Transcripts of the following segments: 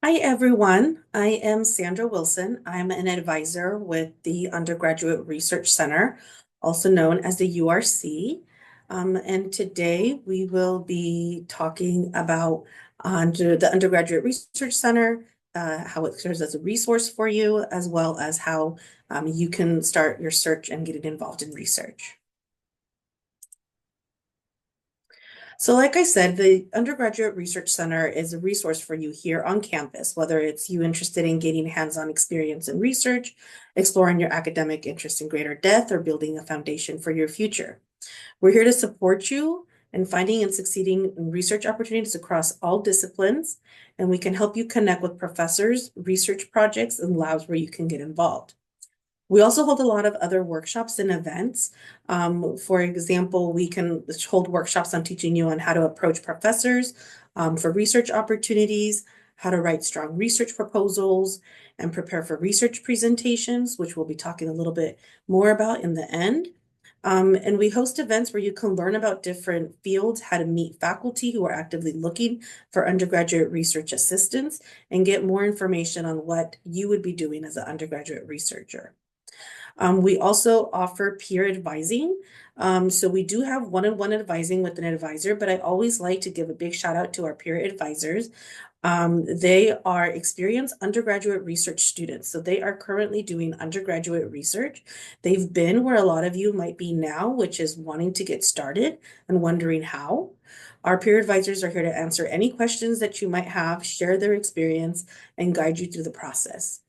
Hi, everyone. I am Sandra Wilson. I'm an advisor with the Undergraduate Research Center, also known as the URC. And today we will be talking about the Undergraduate Research Center, how it serves as a resource for you, as well as how you can start your search and get involved in research. So like I said, the Undergraduate Research Center is a resource for you here on campus, whether it's you interested in gaining hands-on experience in research, exploring your academic interest in greater depth, or building a foundation for your future. We're here to support you in finding and succeeding in research opportunities across all disciplines, and we can help you connect with professors, research projects, and labs where you can get involved. We also hold a lot of other workshops and events. For example, we can hold workshops on teaching you on how to approach professors for research opportunities, how to write strong research proposals, and prepare for research presentations, which we'll be talking a little bit more about in the end. And we host events where you can learn about different fields, how to meet faculty who are actively looking for undergraduate research assistants, and get more information on what you would be doing as an undergraduate researcher. We also offer peer advising. So we do have one-on-one advising with an advisor, but I always like to give a big shout out to our peer advisors. They are experienced undergraduate research students. So they are currently doing undergraduate research. They've been where a lot of you might be now, which is wanting to get started and wondering how. Our peer advisors are here to answer any questions that you might have, share their experience, and guide you through the process.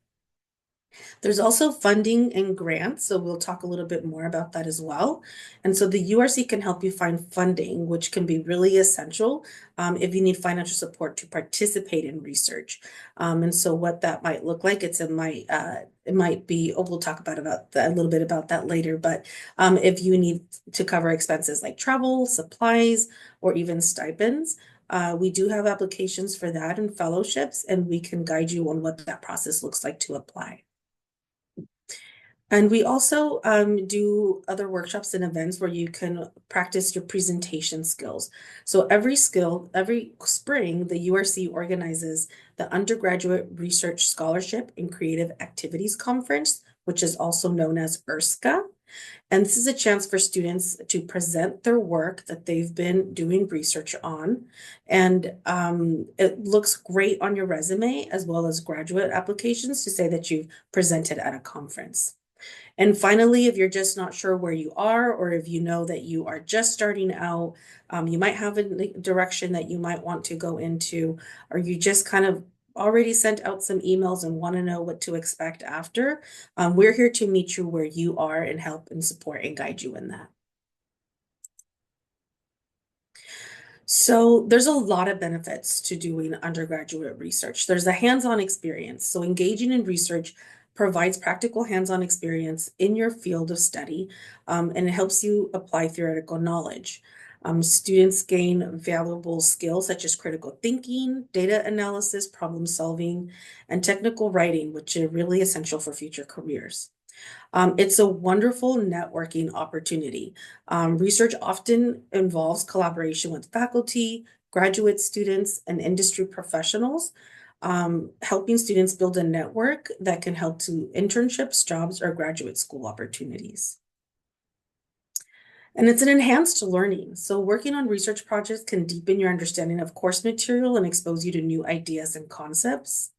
There's also funding and grants, so we'll talk a little bit more about that as well. And so the URC can help you find funding, which can be really essential if you need financial support to participate in research. And so what that might look like, it might be, we'll talk about that, a little bit about that later. But if you need to cover expenses like travel, supplies, or even stipends, we do have applications for that and fellowships, and we can guide you on what that process looks like to apply. And we also do other workshops and events where you can practice your presentation skills. So every spring, the URC organizes the Undergraduate Research Scholarship and Creative Activities Conference, which is also known as URSCA. And this is a chance for students to present their work that they've been doing research on. And it looks great on your resume as well as graduate applications to say that you've presented at a conference. And finally, if you're just not sure where you are, or if you know that you are just starting out, you might have a direction that you might want to go into, or you just kind of already sent out some emails and want to know what to expect after, we're here to meet you where you are and help and support and guide you in that. So there's a lot of benefits to doing undergraduate research. There's a hands-on experience. So engaging in research provides practical hands-on experience in your field of study, and it helps you apply theoretical knowledge. Students gain valuable skills such as critical thinking, data analysis, problem solving, and technical writing, which are really essential for future careers. It's a wonderful networking opportunity. Research often involves collaboration with faculty, graduate students, and industry professionals, helping students build a network that can help to internships, jobs, or graduate school opportunities. And it's an enhanced learning. So working on research projects can deepen your understanding of course material and expose you to new ideas and concepts.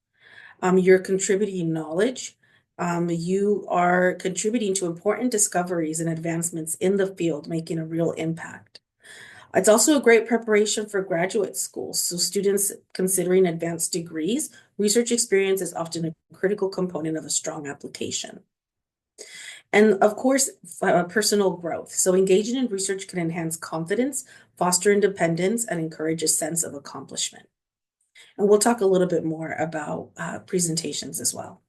You're contributing knowledge. You are contributing to important discoveries and advancements in the field, making a real impact. It's also a great preparation for graduate school. So students considering advanced degrees, research experience is often a critical component of a strong application. And of course, personal growth. So engaging in research can enhance confidence, foster independence, and encourage a sense of accomplishment. And we'll talk a little bit more about presentations as well.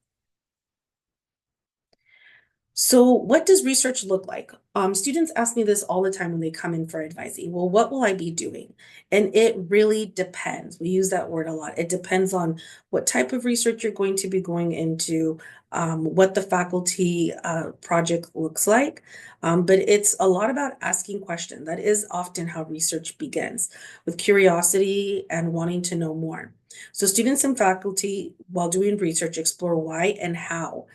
So what does research look like? Students ask me this all the time when they come in for advising. Well, what will I be doing? And it really depends. We use that word a lot. It depends on what type of research you're going to be going into, what the faculty project looks like. But it's a lot about asking questions. That is often how research begins, with curiosity and wanting to know more. So students and faculty, while doing research, explore why and how.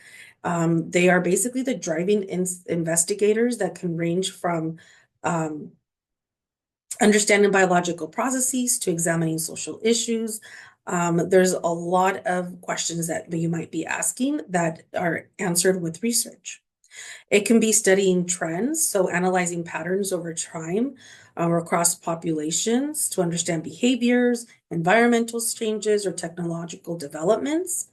They are basically the driving investigators that can range from um, understanding biological processes to examining social issues. There's a lot of questions that you might be asking that are answered with research. It can be studying trends, so analyzing patterns over time or across populations to understand behaviors, environmental changes, or technological developments.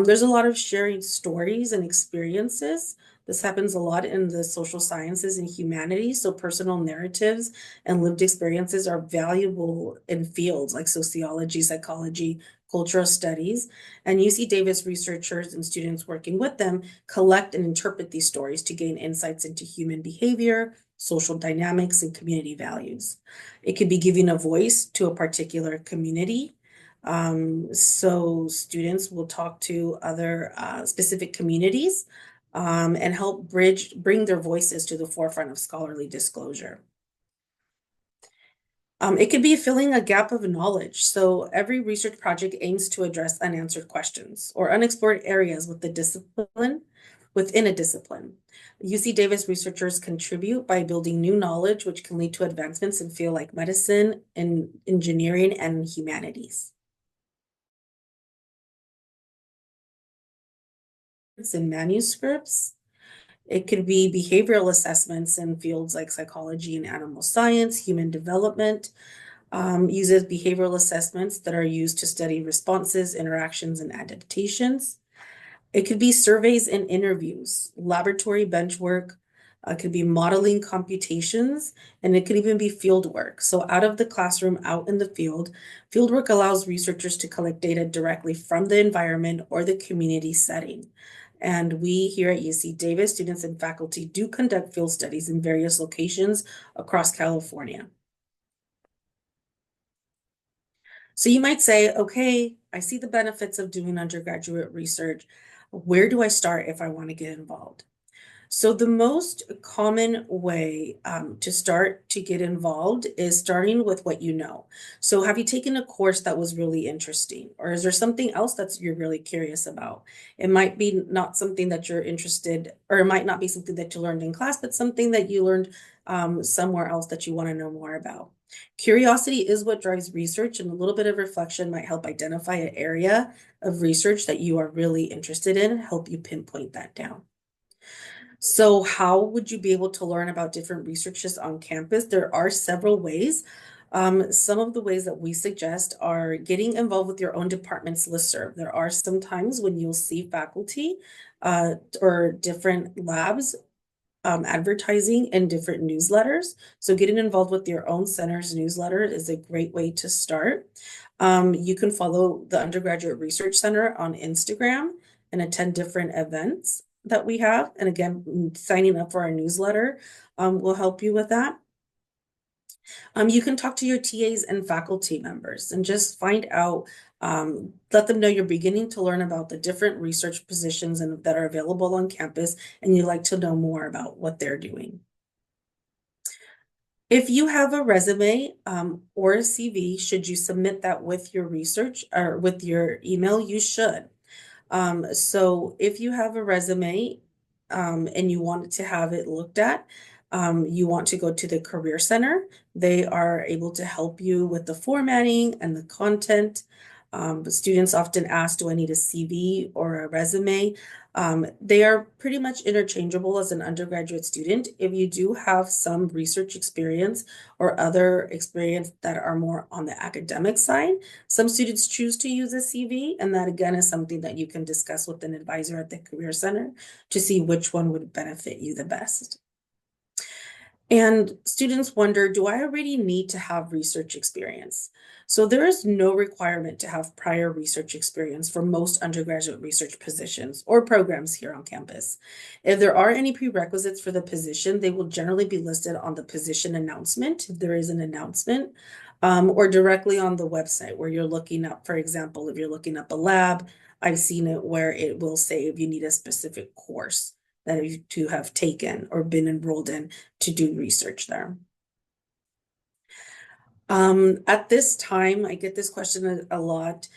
There's a lot of sharing stories and experiences. This happens a lot in the social sciences and humanities, so personal narratives and lived experiences are valuable in fields like sociology, psychology, cultural studies. And UC Davis researchers and students working with them collect and interpret these stories to gain insights into human behavior, social dynamics, and community values. It could be giving a voice to a particular community. So students will talk to other specific communities and help bring their voices to the forefront of scholarly disclosure. It could be filling a gap of knowledge. So every research project aims to address unanswered questions or unexplored areas within a discipline. UC Davis researchers contribute by building new knowledge, which can lead to advancements in fields like medicine and engineering and humanities. In manuscripts, it could be behavioral assessments in fields like psychology and animal science, human development, uses behavioral assessments that are used to study responses, interactions, and adaptations. It could be surveys and interviews, laboratory bench work, it could be modeling computations, and it could even be field work. So out of the classroom, out in the field, field work allows researchers to collect data directly from the environment or the community setting. And we here at UC Davis, students and faculty do conduct field studies in various locations across California. So you might say, okay, I see the benefits of doing undergraduate research. Where do I start if I want to get involved? So the most common way to start to get involved is starting with what you know. So have you taken a course that was really interesting, or is there something else that you're really curious about? It might be not something that you're interested, or it might not be something that you learned in class, but something that you learned somewhere else that you want to know more about. Curiosity is what drives research, and a little bit of reflection might help identify an area of research that you are really interested in, help you pinpoint that down. So how would you be able to learn about different researches on campus? There are several ways. Some of the ways that we suggest are getting involved with your own department's listserv. There are some times when you'll see faculty or different labs advertising in different newsletters. So getting involved with your own center's newsletter is a great way to start. You can follow the Undergraduate Research Center on Instagram and attend different events that we have. And again, signing up for our newsletter will help you with that. You can talk to your TAs and faculty members and just find out, let them know you're beginning to learn about the different research positions that are available on campus, and you'd like to know more about what they're doing. If you have a resume or a CV, should you submit that with your research or with your email? You should. So if you have a resume and you want to have it looked at, you want to go to the Career Center. They are able to help you with the formatting and the content. But students often ask, do I need a CV or a resume? They are pretty much interchangeable as an undergraduate student. If you do have some research experience or other experience that are more on the academic side, some students choose to use a CV, and that again is something that you can discuss with an advisor at the Career Center to see which one would benefit you the best. And students wonder, do I already need to have research experience? So there is no requirement to have prior research experience for most undergraduate research positions or programs here on campus. If there are any prerequisites for the position, they will generally be listed on the position announcement, if there is an announcement, or directly on the website where you're looking up, for example, if you're looking up a lab, I've seen it where it will say if you need a specific course that you to have taken or been enrolled in to do research there. At this time, I get this question a lot.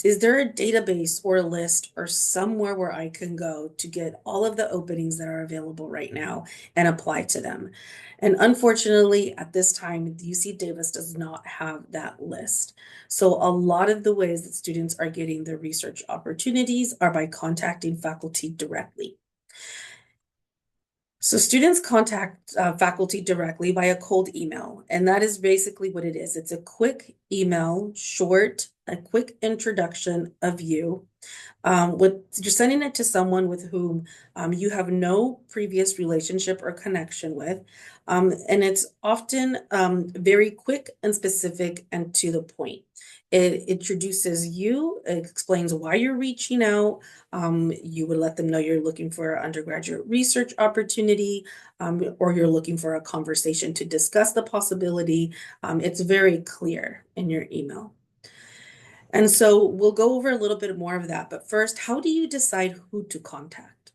Is there a database or a list or somewhere where I can go to get all of the openings that are available right now and apply to them? And unfortunately, at this time, the UC Davis does not have that list. So a lot of the ways that students are getting their research opportunities are by contacting faculty directly. So students contact faculty directly by a cold email, and that is basically what it is. It's a quick email, short, a quick introduction of you. You're sending it to someone with whom you have no previous relationship or connection with. And it's often very quick and specific and to the point. It introduces you, it explains why you're reaching out. You would let them know you're looking for an undergraduate research opportunity, or you're looking for a conversation to discuss the possibility. It's very clear in your email. And so we'll go over a little bit more of that. But first, how do you decide who to contact?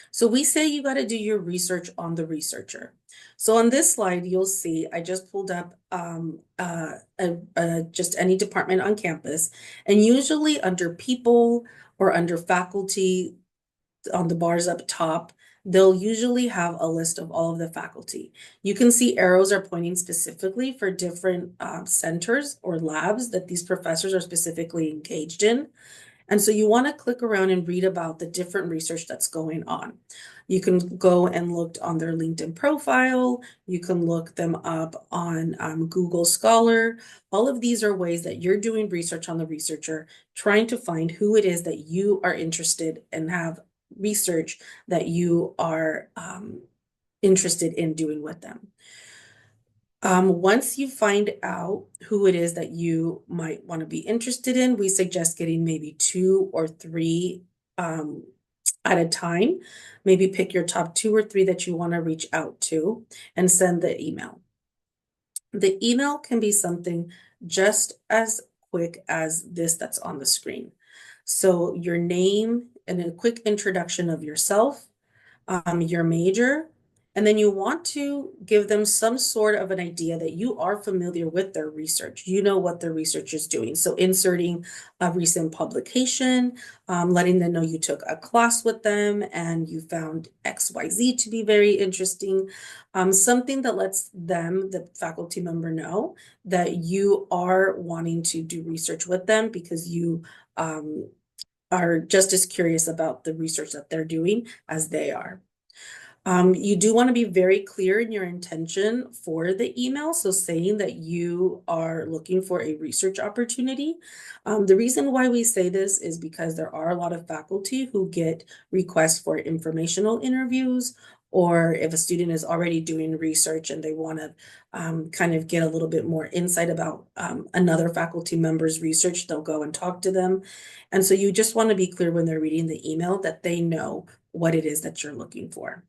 So we say you got to do your research on the researcher. So on this slide, you'll see I just pulled up just any department on campus, and usually under people or under faculty on the bars up top, they'll usually have a list of all of the faculty. You can see arrows are pointing specifically for different centers or labs that these professors are specifically engaged in. And so you want to click around and read about the different research that's going on. You can go and look on their LinkedIn profile. You can look them up on Google Scholar. All of these are ways that you're doing research on the researcher, trying to find who it is that you are interested and have research that you are interested in doing with them. Once you find out who it is that you might want to be interested in, we suggest getting maybe 2 or 3 at a time. Maybe pick your top 2 or 3 that you want to reach out to and send the email. The email can be something just as quick as this that's on the screen. So your name and a quick introduction of yourself, your major, and then you want to give them some sort of an idea that you are familiar with their research. You know what their research is doing. So inserting a recent publication, letting them know you took a class with them and you found XYZ to be very interesting. Something that lets them, the faculty member, know that you are wanting to do research with them because you are just as curious about the research that they're doing as they are. You do want to be very clear in your intention for the email. So saying that you are looking for a research opportunity. The reason why we say this is because there are a lot of faculty who get requests for informational interviews, or if a student is already doing research and they want to kind of get a little bit more insight about another faculty member's research, they'll go and talk to them. And so you just want to be clear when they're reading the email that they know what it is that you're looking for.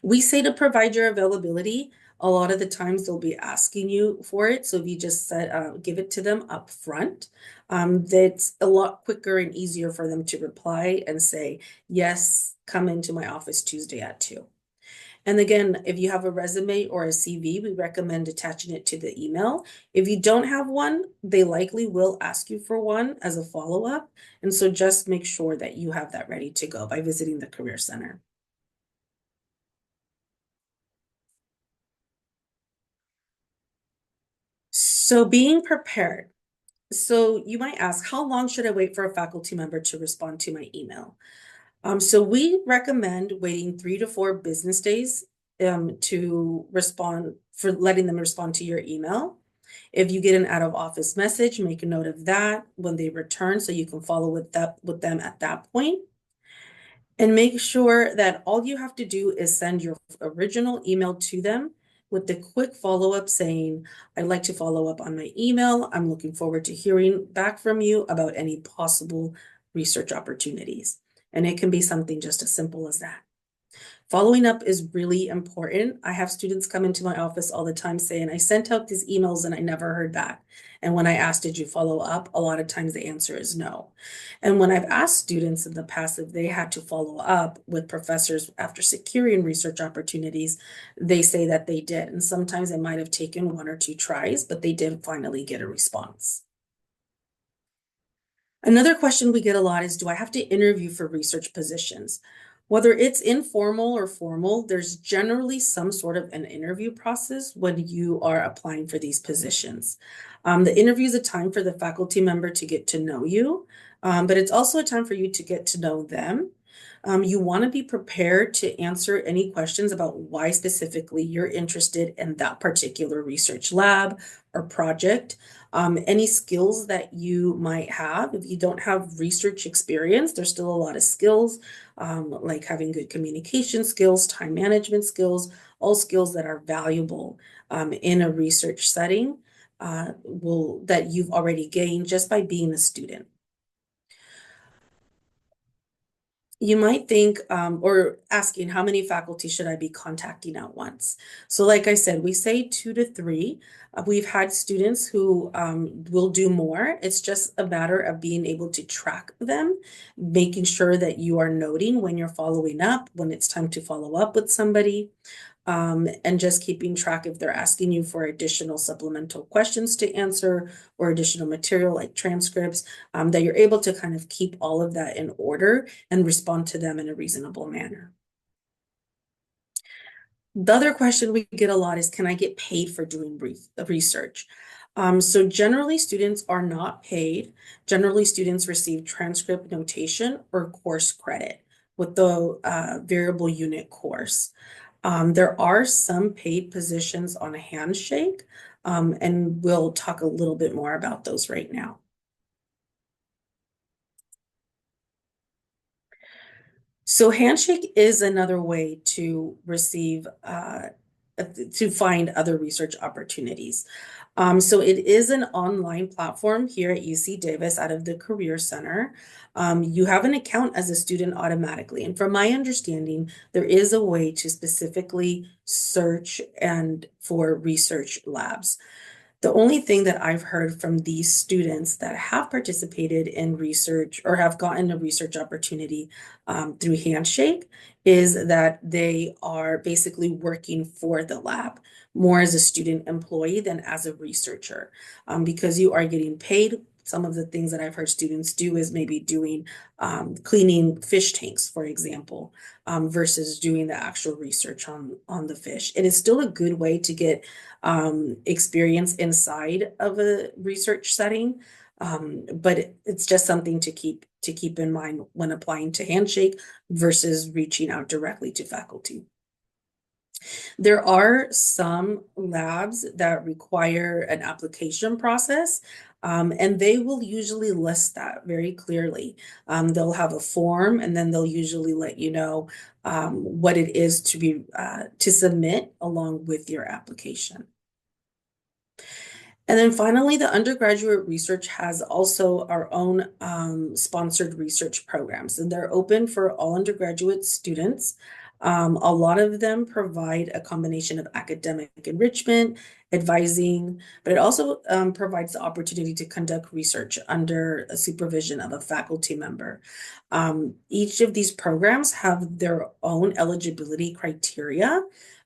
We say to provide your availability. A lot of the times they'll be asking you for it. So if you just give it to them up front, that's a lot quicker and easier for them to reply and say, yes, come into my office Tuesday at 2. And again, if you have a resume or a CV, we recommend attaching it to the email. If you don't have one, they likely will ask you for one as a follow-up. And so just make sure that you have that ready to go by visiting the Career Center. So being prepared. So you might ask, how long should I wait for a faculty member to respond to my email? So we recommend waiting 3 to 4 business days to respond, for letting them respond to your email. If you get an out of office message, make a note of that when they return so you can follow with them at that point. And make sure that all you have to do is send your original email to them with the quick follow-up saying, I'd like to follow up on my email. I'm looking forward to hearing back from you about any possible research opportunities. And it can be something just as simple as that. Following up is really important. I have students come into my office all the time saying, I sent out these emails and I never heard back. And when I asked, did you follow up? A lot of times the answer is no. And when I've asked students in the past if they had to follow up with professors after securing research opportunities, they say that they did. And sometimes it might have taken 1 or 2 tries, but they did finally get a response. Another question we get a lot is, do I have to interview for research positions? Whether it's informal or formal, there's generally some sort of an interview process when you are applying for these positions. The interview is a time for the faculty member to get to know you, but it's also a time for you to get to know them. You want to be prepared to answer any questions about why specifically you're interested in that particular research lab or project. Any skills that you might have. If you don't have research experience, there's still a lot of skills, like having good communication skills, time management skills, all skills that are valuable in a research setting that you've already gained just by being a student. You might think, or asking, how many faculty should I be contacting at once? So like I said, we say 2 to 3. We've had students who will do more. It's just a matter of being able to track them, making sure that you are noting when you're following up, when it's time to follow up with somebody. And just keeping track if they're asking you for additional supplemental questions to answer or additional material like transcripts, that you're able to kind of keep all of that in order and respond to them in a reasonable manner. The other question we get a lot is, can I get paid for doing research? So generally students are not paid. Generally students receive transcript notation or course credit with the variable unit course. There are some paid positions on a Handshake, and we'll talk a little bit more about those right now. So Handshake is another way to receive, to find other research opportunities. So it is an online platform here at UC Davis out of the Career Center. You have an account as a student automatically. And from my understanding, there is a way to specifically search and for research labs. The only thing that I've heard from these students that have participated in research or have gotten a research opportunity through Handshake is that they are basically working for the lab more as a student employee than as a researcher, because you are getting paid. Some of the things that I've heard students do is maybe doing cleaning fish tanks, for example, versus doing the actual research on the fish. It is still a good way to get experience inside of a research setting, but it's just something to keep in mind when applying to Handshake versus reaching out directly to faculty. There are some labs that require an application process, and they will usually list that very clearly. They'll have a form, and then they'll usually let you know what it is to submit along with your application. And then finally, the undergraduate research has also our own sponsored research programs, and they're open for all undergraduate students. A lot of them provide a combination of academic enrichment, advising, but it also provides the opportunity to conduct research under a supervision of a faculty member. Each of these programs have their own eligibility criteria,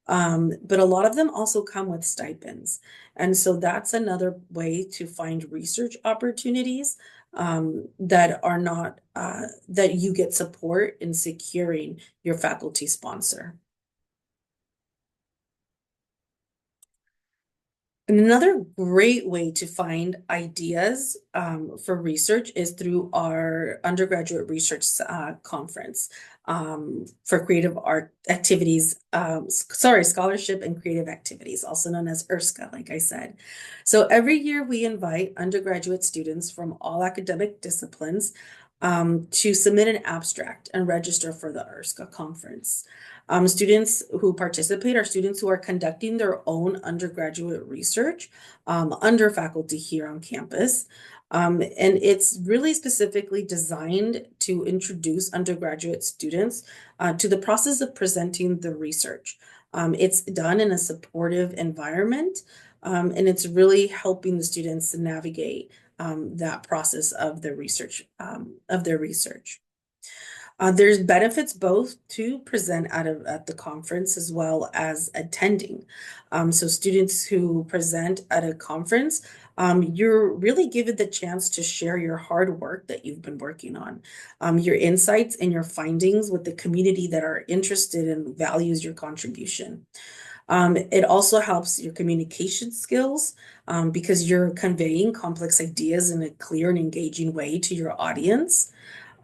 but a lot of them also come with stipends. And so that's another way to find research opportunities that are not, that you get support in securing your faculty sponsor. And another great way to find ideas for research is through our undergraduate research conference for creative art activities, scholarship and creative activities, also known as URSCA, like I said. So every year we invite undergraduate students from all academic disciplines to submit an abstract and register for the URSCA conference. Students who participate are students who are conducting their own undergraduate research under faculty here on campus. And it's really specifically designed to introduce undergraduate students to the process of presenting the research. It's done in a supportive environment, and it's really helping the students to navigate that process of their research. There's benefits both to present at the conference as well as attending. So students who present at a conference, you're really given the chance to share your hard work that you've been working on, your insights and your findings with the community that are interested and values your contribution. It also helps your communication skills because you're conveying complex ideas in a clear and engaging way to your audience.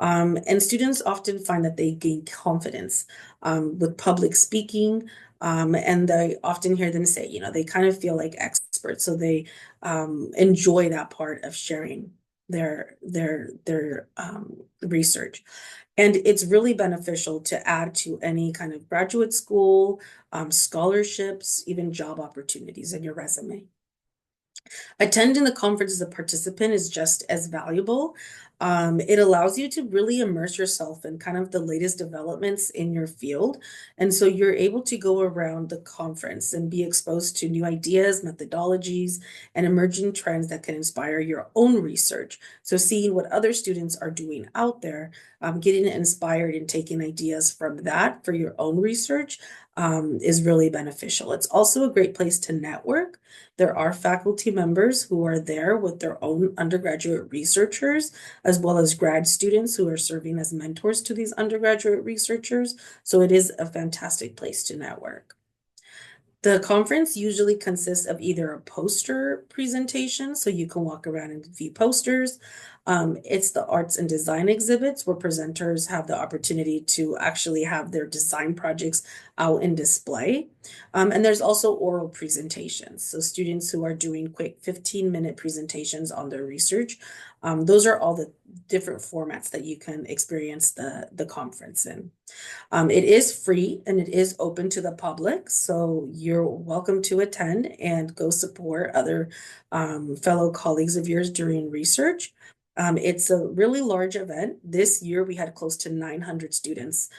And students often find that they gain confidence with public speaking, and I often hear them say, they kind of feel like experts, so they enjoy that part of sharing their research. And it's really beneficial to add to any kind of graduate school, scholarships, even job opportunities in your resume. Attending the conference as a participant is just as valuable. It allows you to really immerse yourself in kind of the latest developments in your field. And so you're able to go around the conference and be exposed to new ideas, methodologies, and emerging trends that can inspire your own research. So seeing what other students are doing out there, getting inspired and taking ideas from that for your own research is really beneficial. It's also a great place to network. There are faculty members who are there with their own undergraduate researchers, as well as grad students who are serving as mentors to these undergraduate researchers. So it is a fantastic place to network. The conference usually consists of either a poster presentation, so you can walk around and view posters. It's the arts and design exhibits where presenters have the opportunity to actually have their design projects out in display. And there's also oral presentations. So students who are doing quick 15-minute presentations on their research. Those are all the different formats that you can experience the conference in. It is free and it is open to the public, so you're welcome to attend and go support other fellow colleagues of yours during research. It's a really large event. This year we had close to 900 students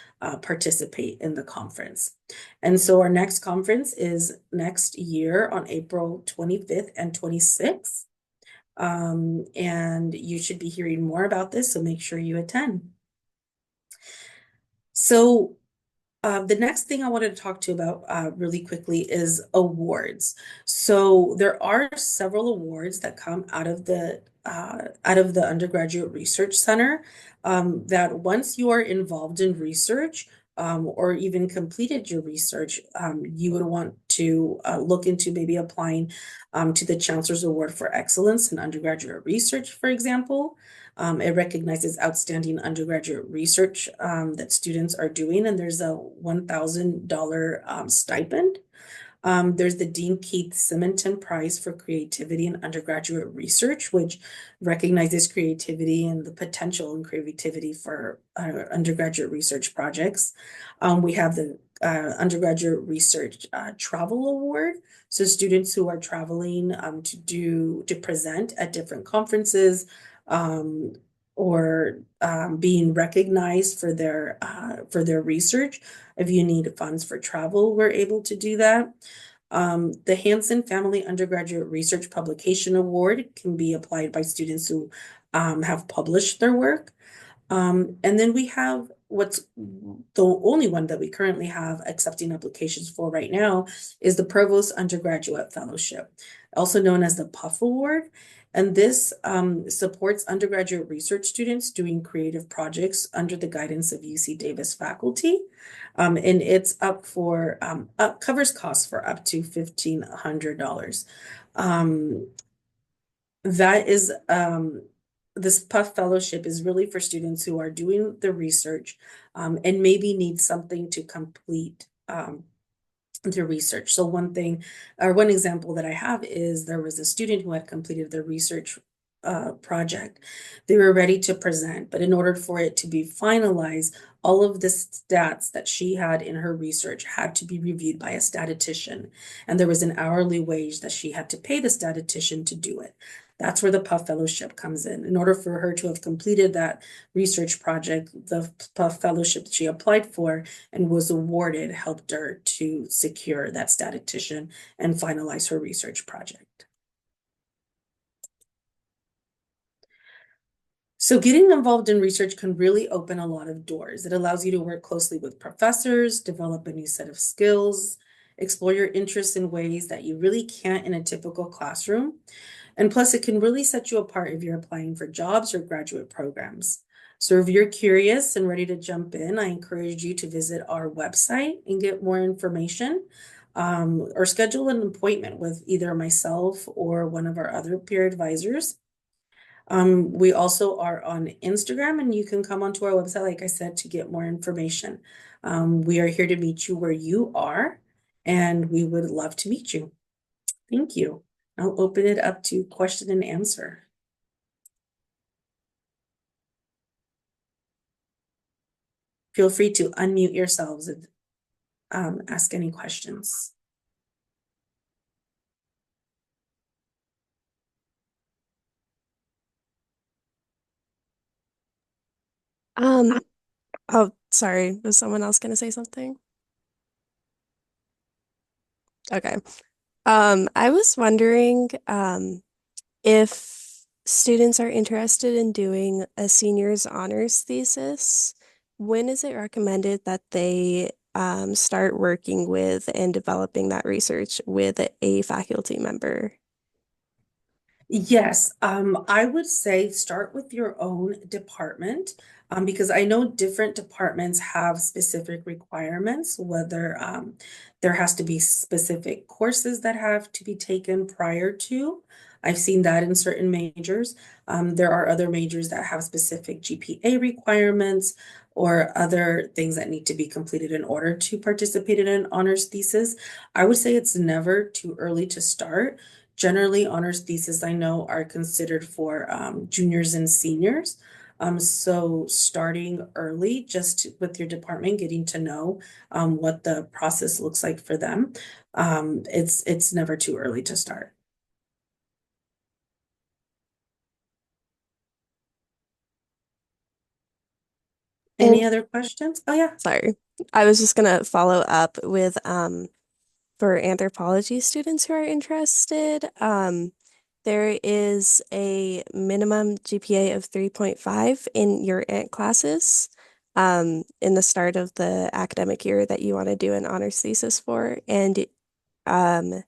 participate in the conference. And so our next conference is next year on April 25th and 26th. And you should be hearing more about this, so make sure you attend. So the next thing I wanted to talk to you about really quickly is awards. So there are several awards that come out of the Undergraduate Research Center that once you are involved in research or even completed your research, you would want to look into maybe applying to the Chancellor's Award for Excellence in Undergraduate Research, for example. It recognizes outstanding undergraduate research that students are doing, and there's a $1,000 stipend. There's the Dean Keith Simonton Prize for Creativity in Undergraduate Research, which recognizes creativity and the potential and creativity for undergraduate research projects. We have the Undergraduate Research Travel Award. So students who are traveling to present at different conferences, or being recognized for their research. If you need funds for travel, we're able to do that. The Hansen Family Undergraduate Research Publication Award can be applied by students who have published their work. And then we have what's the only one that we currently have accepting applications for right now is the Provost Undergraduate Fellowship, also known as the PUF Award. And this supports undergraduate research students doing creative projects under the guidance of UC Davis faculty. And it's covers costs for up to $1,500. That is this PUF fellowship is really for students who are doing the research and maybe need something to complete their research. So one example that I have is there was a student who had completed their research project. They were ready to present, but in order for it to be finalized, all of the stats that she had in her research had to be reviewed by a statistician, and there was an hourly wage that she had to pay the statistician to do it. That's where the Puff Fellowship comes in. In order for her to have completed that research project, the Puff Fellowship that she applied for and was awarded helped her to secure that statistician and finalize her research project. So getting involved in research can really open a lot of doors. It allows you to work closely with professors, develop a new set of skills, explore your interests in ways that you really can't in a typical classroom. And plus, it can really set you apart if you're applying for jobs or graduate programs. So if you're curious and ready to jump in, I encourage you to visit our website and get more information, or schedule an appointment with either myself or one of our other peer advisors. We also are on Instagram, and you can come onto our website, like I said, to get more information. We are here to meet you where you are, and we would love to meet you. Thank you. I'll open it up to question and answer. Feel free to unmute yourselves and ask any questions. Oh, sorry. Was someone else going to say something? Okay. I was wondering, if students are interested in doing a senior's honors thesis, when is it recommended that they start working with and developing that research with a faculty member? Yes, I would say start with your own department, because I know different departments have specific requirements, whether there has to be specific courses that have to be taken prior to. I've seen that in certain majors. There are other majors that have specific GPA requirements or other things that need to be completed in order to participate in an honors thesis. I would say it's never too early to start. Generally, honors thesis I know are considered for juniors and seniors. So starting early, just with your department, getting to know what the process looks like for them. It's never too early to start. And Any other questions? Oh yeah. sorry, I was just gonna follow up with for anthropology students who are interested, there is a minimum GPA of 3.5 in your ANT classes in the start of the academic year that you want to do an honors thesis for. And I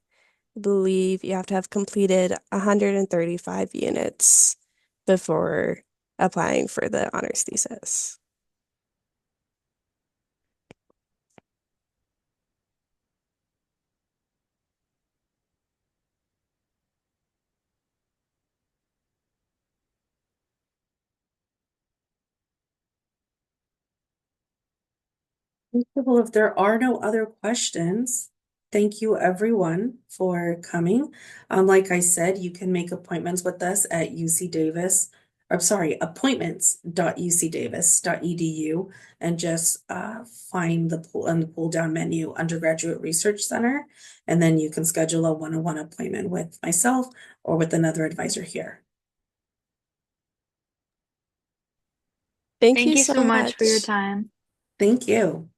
believe you have to have completed 135 units before applying for the honors thesis. Well, if there are no other questions, thank you everyone for coming. Like I said, you can make appointments with us at UC Davis. I'm sorry, appointments.ucdavis.edu, and just find the pull down menu Undergraduate Research Center, and then you can schedule a one-on-one appointment with myself or with another advisor here. Thank Thank you you so so much for your much. time. Thank you.